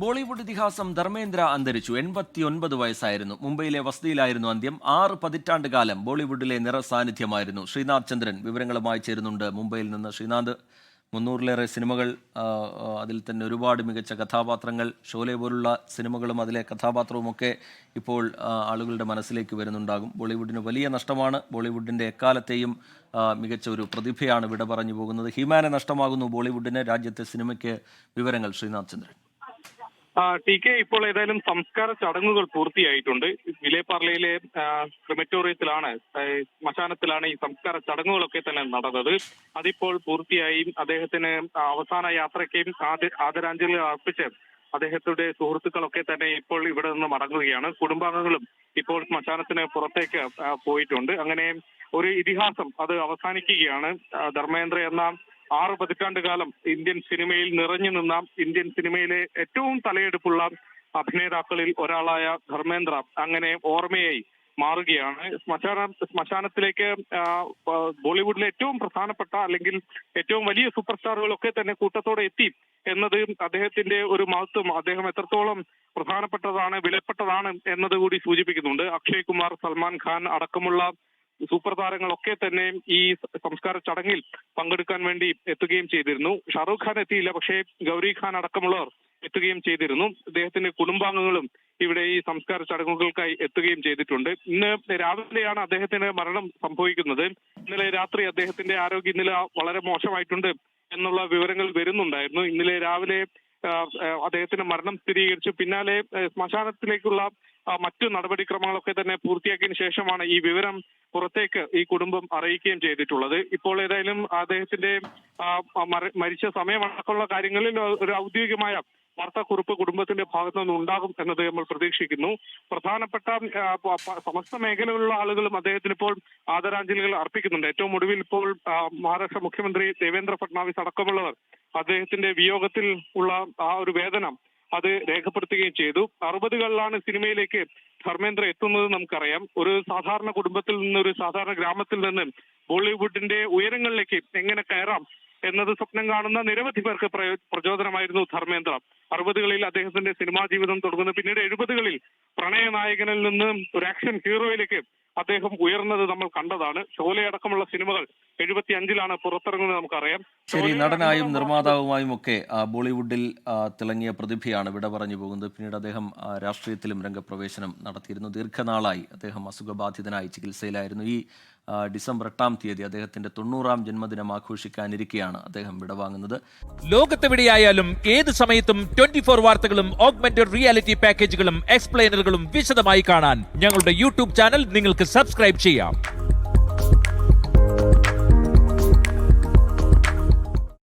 ബോളിവുഡ് ഇതിഹാസം ധർമ്മേന്ദ്ര അന്തരിച്ചു. 89 വയസ്സായിരുന്നു. മുംബൈയിലെ വസതിയിലായിരുന്നു അന്ത്യം. 6 പതിറ്റാണ്ട് കാലം ബോളിവുഡിലെ നിറസാന്നിധ്യമായിരുന്നു. ശ്രീനാഥ് ചന്ദ്രൻ വിവരങ്ങളുമായി ചേരുന്നുണ്ട് മുംബൈയിൽ നിന്ന്. ശ്രീനാഥ്, 300-ലേറെ സിനിമകൾ, അതിൽ തന്നെ ഒരുപാട് മികച്ച കഥാപാത്രങ്ങൾ, ഷോലെ പോലുള്ള സിനിമകളും അതിലെ കഥാപാത്രവുമൊക്കെ ഇപ്പോൾ ആളുകളുടെ മനസ്സിലേക്ക് വരുന്നുണ്ടാകും. ബോളിവുഡിന് വലിയ നഷ്ടമാണ്. ബോളിവുഡിൻ്റെ എക്കാലത്തെയും മികച്ച ഒരു പ്രതിഭയാണ് വിട പറഞ്ഞു പോകുന്നത്. ഹിമാനെ നഷ്ടമാകുന്നു ബോളിവുഡിന്. രാജ്യത്തെ സിനിമയ്ക്ക് വിവരങ്ങൾ ശ്രീനാഥ് ചന്ദ്രൻ. ടി കെ, ഇപ്പോൾ ഏതായാലും സംസ്കാര ചടങ്ങുകൾ പൂർത്തിയായിട്ടുണ്ട്. വിലേപാർലയിലെ ക്രിമറ്റോറിയത്തിലാണ്, ശ്മശാനത്തിലാണ് ഈ സംസ്കാര ചടങ്ങുകളൊക്കെ തന്നെ നടന്നത്. അതിപ്പോൾ പൂർത്തിയായി. അദ്ദേഹത്തിന് അവസാന യാത്രയ്ക്കും ആദരാഞ്ജലി അർപ്പിച്ച് അദ്ദേഹത്തിന്റെ സുഹൃത്തുക്കളൊക്കെ തന്നെ ഇപ്പോൾ ഇവിടെ നിന്ന് മടങ്ങുകയാണ്. കുടുംബാംഗങ്ങളും ഇപ്പോൾ ശ്മശാനത്തിന് പുറത്തേക്ക് പോയിട്ടുണ്ട്. അങ്ങനെ ഒരു ഇതിഹാസം അത് അവസാനിക്കുകയാണ്. ധർമ്മേന്ദ്ര എന്ന 6 പതിറ്റാണ്ട് കാലം ഇന്ത്യൻ സിനിമയിൽ നിറഞ്ഞു നിന്ന, ഇന്ത്യൻ സിനിമയിലെ ഏറ്റവും തലയെടുപ്പുള്ള അഭിനേതാക്കളിൽ ഒരാളായ ധർമ്മേന്ദ്ര അങ്ങനെ ഓർമ്മയായി മാറുകയാണ്. ശ്മശാനത്തിലേക്ക് ബോളിവുഡിലെ ഏറ്റവും പ്രധാനപ്പെട്ട അല്ലെങ്കിൽ ഏറ്റവും വലിയ സൂപ്പർ സ്റ്റാറുകളൊക്കെ തന്നെ കൂട്ടത്തോടെ എത്തി എന്നത് അദ്ദേഹത്തിന്റെ ഒരു മഹത്വം, അദ്ദേഹം എത്രത്തോളം പ്രധാനപ്പെട്ടതാണ്, വിലപ്പെട്ടതാണ് എന്നത് കൂടി സൂചിപ്പിക്കുന്നുണ്ട്. അക്ഷയ് കുമാർ, സൽമാൻ ഖാൻ അടക്കമുള്ള സൂപ്പർ താരങ്ങളൊക്കെ തന്നെ ഈ സംസ്കാര ചടങ്ങിൽ പങ്കെടുക്കാൻ വേണ്ടി എത്തുകയും ചെയ്തിരുന്നു. ഷാറൂഖ് ഖാൻ എത്തിയില്ല, പക്ഷേ ഗൗരി ഖാൻ അടക്കമുള്ളവർ എത്തുകയും ചെയ്തിരുന്നു. അദ്ദേഹത്തിന്റെ കുടുംബാംഗങ്ങളും ഇവിടെ ഈ സംസ്കാര ചടങ്ങുകൾക്കായി എത്തുകയും ചെയ്തിട്ടുണ്ട്. ഇന്ന് രാവിലെയാണ് അദ്ദേഹത്തിന്റെ മരണം സംഭവിക്കുന്നത്. ഇന്നലെ രാത്രി അദ്ദേഹത്തിന്റെ ആരോഗ്യനില വളരെ മോശമായിട്ടുണ്ട് എന്നുള്ള വിവരങ്ങൾ വരുന്നുണ്ടായിരുന്നു. ഇന്നലെ രാവിലെ അദ്ദേഹത്തിന്റെ മരണം സ്ഥിരീകരിച്ചു. പിന്നാലെ ശ്മശാനത്തിലേക്കുള്ള മറ്റു നടപടിക്രമങ്ങളൊക്കെ തന്നെ പൂർത്തിയാക്കിയതിനു ശേഷമാണ് ഈ വിവരം പുറത്തേക്ക് ഈ കുടുംബം അറിയിക്കുകയും ചെയ്തിട്ടുള്ളത്. ഇപ്പോൾ ഏതായാലും അദ്ദേഹത്തിന്റെ മരിച്ച സമയമടക്കമുള്ള കാര്യങ്ങളിൽ ഒരു ഔദ്യോഗികമായ വാർത്താക്കുറിപ്പ് കുടുംബത്തിന്റെ ഭാഗത്തു നിന്ന് ഉണ്ടാകും എന്നത് നമ്മൾ പ്രതീക്ഷിക്കുന്നു. പ്രധാനപ്പെട്ട സമസ്ത മേഖലയിലുള്ള ആളുകളും അദ്ദേഹത്തിന് ഇപ്പോൾ ആദരാഞ്ജലികൾ അർപ്പിക്കുന്നുണ്ട്. ഏറ്റവും ഒടുവിൽ ഇപ്പോൾ മഹാരാഷ്ട്ര മുഖ്യമന്ത്രി ദേവേന്ദ്ര ഫഡ്നാവിസ് അടക്കമുള്ളവർ അദ്ദേഹത്തിന്റെ വിയോഗത്തിൽ ഉള്ള ആ ഒരു വേദന അത് രേഖപ്പെടുത്തുകയും ചെയ്തു. 60കളിലാണ് സിനിമയിലേക്ക് ധർമ്മേന്ദ്ര എത്തുന്നത് നമുക്കറിയാം. ഒരു സാധാരണ കുടുംബത്തിൽ നിന്ന്, ഒരു സാധാരണ ഗ്രാമത്തിൽ നിന്ന് ബോളിവുഡിന്റെ ഉയരങ്ങളിലേക്ക് എങ്ങനെ കയറാം എന്നത് സ്വപ്നം കാണുന്ന നിരവധി പേർക്ക് പ്രചോദനമായിരുന്നു ധർമ്മേന്ദ്ര. 60കളിൽ അദ്ദേഹത്തിന്റെ സിനിമാ ജീവിതം തുടങ്ങുന്നു. പിന്നീട് 70കളിൽ പ്രണയനായകനിൽ നിന്ന് ഒരു ആക്ഷൻ ഹീറോയിലേക്ക് അദ്ദേഹം ഉയർന്നത് നമ്മൾ കണ്ടതാണ്. ഷോലെ അടക്കമുള്ള സിനിമകൾ 75ലാണ് പുറത്തിറങ്ങുന്നത് നമുക്കറിയാം. ശരി, നടനായും നിർമ്മാതാവുമായും ഒക്കെ ബോളിവുഡിൽ തിളങ്ങിയ പ്രതിഭയാണ് വിട പറഞ്ഞു പോകുന്നത്. പിന്നീട് അദ്ദേഹം രാഷ്ട്രീയത്തിലും രംഗപ്രവേശനം നടത്തിയിരുന്നു. ദീർഘനാളായി അദ്ദേഹം അസുഖബാധിതനായി ചികിത്സയിലായിരുന്നു. ഈ ഡിസംബർ 8-ാം തീയതി അദ്ദേഹത്തിന്റെ 90-ാം ജന്മദിനം ആഘോഷിക്കാനിരിക്കെയാണ് അദ്ദേഹം വിടവാങ്ങുന്നത്. ലോകത്തെവിടെയായാലും ഏത് സമയത്തും 24 വാർത്തകളും ഓഗ്മെന്റഡ് റിയാലിറ്റി പാക്കേജുകളും എക്സ്പ്ലെയിനറുകളും വിശദമായി കാണാൻ ഞങ്ങളുടെ യൂട്യൂബ് ചാനൽ നിങ്ങൾക്ക് സബ്സ്ക്രൈബ് ചെയ്യാം.